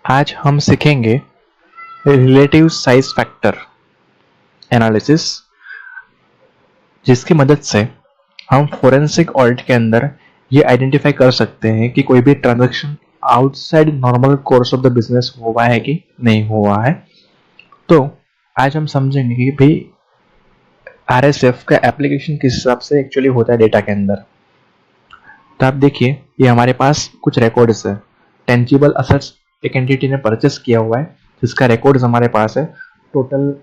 आज हम सीखेंगे रिलेटिव साइज फैक्टर एनालिसिस, जिसकी मदद से हम फोरेंसिक ऑडिट के अंदर ये आइडेंटिफाई कर सकते हैं कि कोई भी transaction outside normal course of the business हुआ है कि नहीं हुआ है। तो आज हम समझेंगे कि भाई आरएसएफ का एप्लीकेशन किस हिसाब से एक्चुअली होता है डेटा के अंदर। तो आप देखिए, ये हमारे पास कुछ रिकॉर्ड्स है। टेंजिबल असेट्स एक एंटिटी ने परचेस किया हुआ है, जिसका रिकॉर्ड्स हमारे पास है। टोटल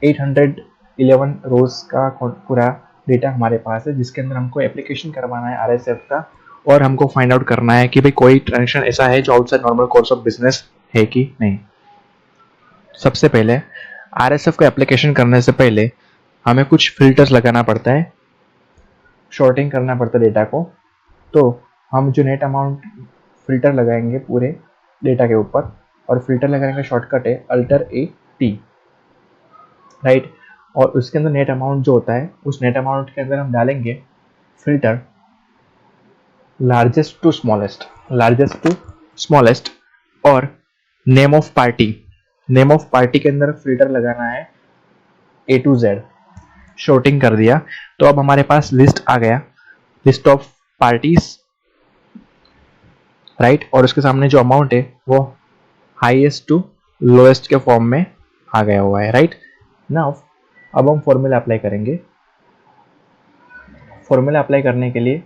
811 रोज का पूरा डेटा हमारे पास है, जिसके अंदर हमको एप्लीकेशन करवाना है आरएसएफ का, और हमको फाइंड आउट करना है कि भाई कोई ट्रांजेक्शन ऐसा है जो outside normal course of business है कि नहीं। सबसे पहले आरएसएफ को एप्लीकेशन करने से पहले हमें कुछ फिल्टर्स लगाना पड़ता है, शॉर्टिंग करना पड़ता है डेटा को। तो हम जो नेट अमाउंट फिल्टर लगाएंगे पूरे डेटा के ऊपर, और फिल्टर लगाने का शॉर्टकट है अल्टर ए टी, राइट। और उसके अंदर नेट अमाउंट जो होता है, उस नेट अमाउंट के अंदर हम डालेंगे फिल्टर लार्जेस्ट टू स्मॉलेस्ट, और नेम ऑफ पार्टी के अंदर फिल्टर लगाना है ए टू जेड। शॉर्टिंग कर दिया तो अब हमारे पास लिस्ट आ गया, लिस्ट ऑफ पार्टीज, राइट। और उसके सामने जो अमाउंट है वो हाईएस्ट टू लोएस्ट के फॉर्म में आ गया हुआ है, राइट। नाउ अब हम फॉर्मूला अप्लाई करेंगे। फॉर्मूला अप्लाई करने के लिए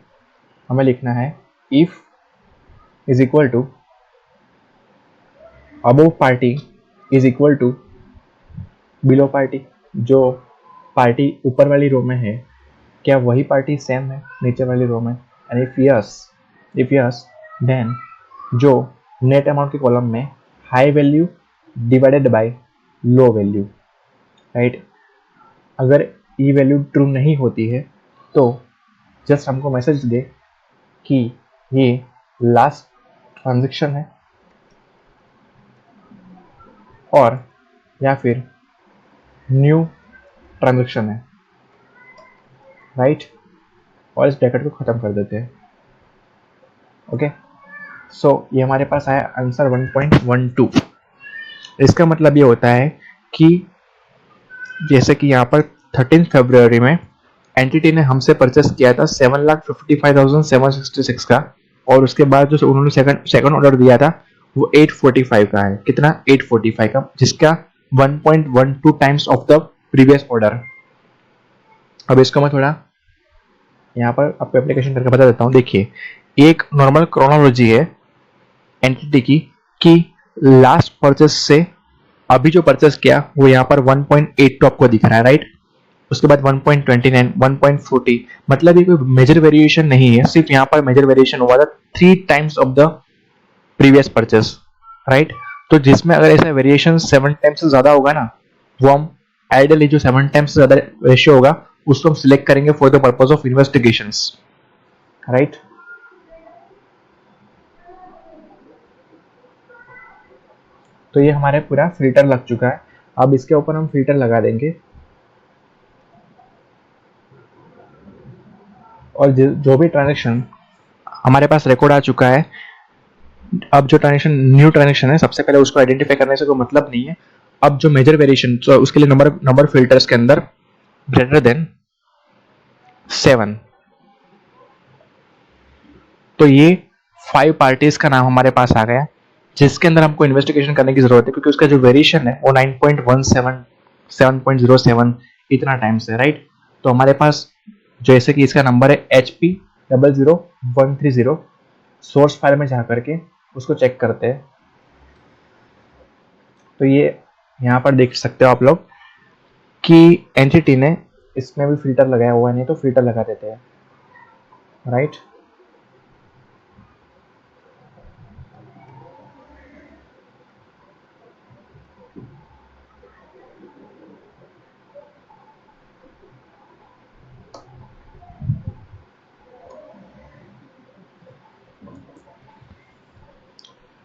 हमें लिखना है if is equal to above party is equal to below party. जो पार्टी ऊपर वाली रो में है, क्या वही पार्टी सेम है नीचे वाली रो में? एंड इफ यस देन जो नेट अमाउंट के कॉलम में high value divided by low value, right. अगर ई वैल्यू ट्रू नहीं होती है तो जस्ट हमको मैसेज दे कि ये लास्ट ट्रांजैक्शन है, और या फिर न्यू ट्रांजैक्शन है, राइट। और इस ब्रैकेट को खत्म कर देते हैं। ओके, सो ये हमारे पास आया आंसर 1.12। इसका मतलब ये होता है कि जैसे कि यहाँ पर 13 फरवरी में एंटिटी ने हमसे परचेस किया था 7,55,766 का, और उसके बाद जो उन्होंने सेकंड ऑर्डर दिया था वो 845 का है। कितना? 845 का, जिसका 1.12 times of the previous order. अब इसको मैं थोड़ा यहाँ पर आपको एप्लीकेशन करके बता देता हूँ। देखिए, एक नॉर्मल क्रोनोलॉजी है एंटिटी की कि लास्ट परचेस से अभी जो परचेस किया वो यहाँ पर 1.82 आपको दिख रहा है, राइट। उसके बाद 1.29, 1.40, मतलब ये कोई मेजर वेरिएशन नहीं है। सिर्फ यहाँ पर मेजर वेरिएशन हुआ था 3 times of the previous purchase, right. तो जिसमें अगर ऐसा वेरिएशन 7 टाइम्स से ज्यादा होगा ना, वो हम आइडियली जो 7 टाइम्स से ज्यादा रेशियो होगा उसको हम सिलेक्ट करेंगे for the purpose of investigations, right. तो ये हमारे पूरा फिल्टर लग चुका है। अब इसके ऊपर हम फिल्टर लगा देंगे, और जो भी ट्रांजैक्शन हमारे पास रिकॉर्ड आ चुका है, अब जो ट्रांजैक्शन न्यू ट्रांजैक्शन है, सबसे पहले उसको आइडेंटिफाई करने से कोई मतलब नहीं है। अब जो मेजर वेरिएशन, तो उसके लिए नंबर फिल्टर्स के अंदर ग्रेटर देन 7, तो ये 5 पार्टीज का नाम हमारे पास आ गया, जिसके अंदर हमको इन्वेस्टिगेशन करने की जरूरत है, क्योंकि उसका जो वेरिएशन है वो 9.17, 7.07 इतना टाइम्स है, राइट। तो हमारे पास जैसे कि इसका नंबर है HP00130, सोर्स फाइल में जा करके उसको चेक करते हैं। तो ये यहाँ पर देख सकते हो आप लोग कि एंटिटी ने इसमें भी फिल्टर लगाया हुआ नहीं, तो फिल्टर लगा देते हैं, राइट।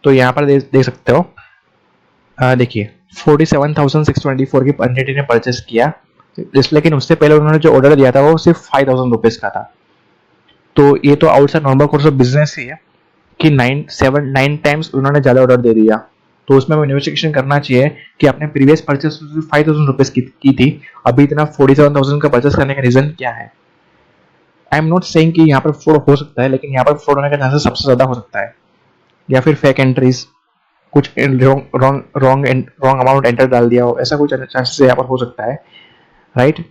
तो यहाँ पर देख सकते हो, देखिए 47,624 की एंटिटी ने परचेस किया, लेकिन उससे पहले उन्होंने जो ऑर्डर दिया था वो सिर्फ 5,000 रुपीज का था। तो ये तो outside normal course of business ही है कि 9 टाइम्स उन्होंने ज्यादा ऑर्डर दे दिया, तो उसमें हमें इन्वेस्टिगेशन करना चाहिए कि आपने प्रीवियस परचेस 5,000 रुपीज की थी, अभी इतना 47,000 का परचेस करने का रीजन क्या है। आई एम नॉट सेइंग कि यहाँ पर फ्रॉड हो सकता है, लेकिन यहाँ पर फ्रॉड होने का चांसेस सबसे ज्यादा हो सकता है, या फिर फेक एंट्रीज, कुछ रॉन्ग अमाउंट एंटर डाल दिया हो, ऐसा कुछ चांसेस यहाँ पर हो सकता है, राइट।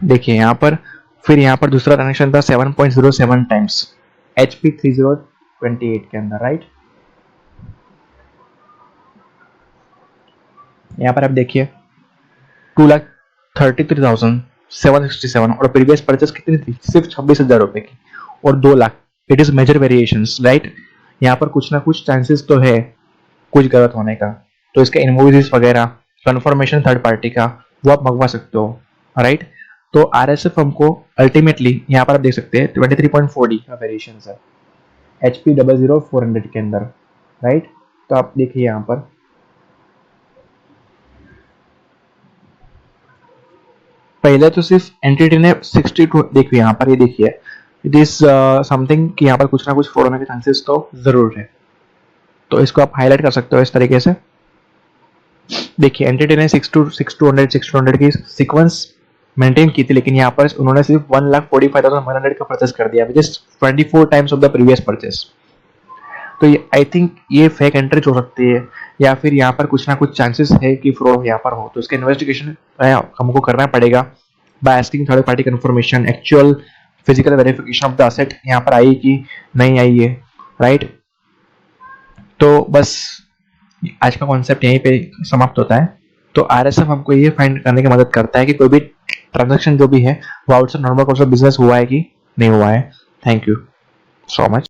देखिए यहाँ पर, फिर यहाँ पर दूसरा ट्रांजेक्शन था 7.07 टाइम्स HP 3028 के अंदर, राइट। यहाँ पर आप देखिए 2,33,767 और प्रीवियस परचेस कितनी थी, सिर्फ 26,000 रुपए की, और 2 lakh. It is major variations, right. यहाँ पर कुछ ना कुछ चांसेस तो है कुछ गलत होने का, तो इसका इनवॉइसेस वगैरह, कंफर्मेशन थर्ड पार्टी का, वो आप मंगवा सकते हो, राइट। तो RSF हमको अल्टीमेटली यहाँ पर आप देख सकते हैं 23.4D का वेरिएशन है HP 00400 के अंदर, राइट। तो आप देखिए यहाँ पर पहले तो सिर्फ एंटिटी ने 62, देखिए यहाँ पर, ये देखिए इट इज समथिंग कि यहाँ पर कुछ ना कुछ फ्रॉड होने के चांसेस तो जरूर है, तो इसको आप हाईलाइट कर सकते हो इस तरीके से। देखिए एंटिटी ने 6,200 की सीक्वेंस मेंटेन की थी, लेकिन यहाँ पर उन्होंने सिर्फ 1,45,100 का परचेस कर दिया, which is 24 times of the previous purchase. तो ये आई थिंक ये फेक एंट्री हो सकती है, या फिर यहाँ पर कुछ ना कुछ चांसेस है कि फ्रॉड यहाँ पर हो, तो इसका इन्वेस्टिगेशन हमको करना पड़ेगा by asking third party confirmation, actual physical verification of the asset यहाँ पर आई कि नहीं आई है, राइट। तो बस आज का कॉन्सेप्ट यहीं पे समाप्त होता है। तो RSF हमको ये फाइंड करने की मदद करता है कि कोई भी ट्रांजेक्शन जो भी है वो outside normal course of business हुआ है कि नहीं हुआ है। Thank you so much.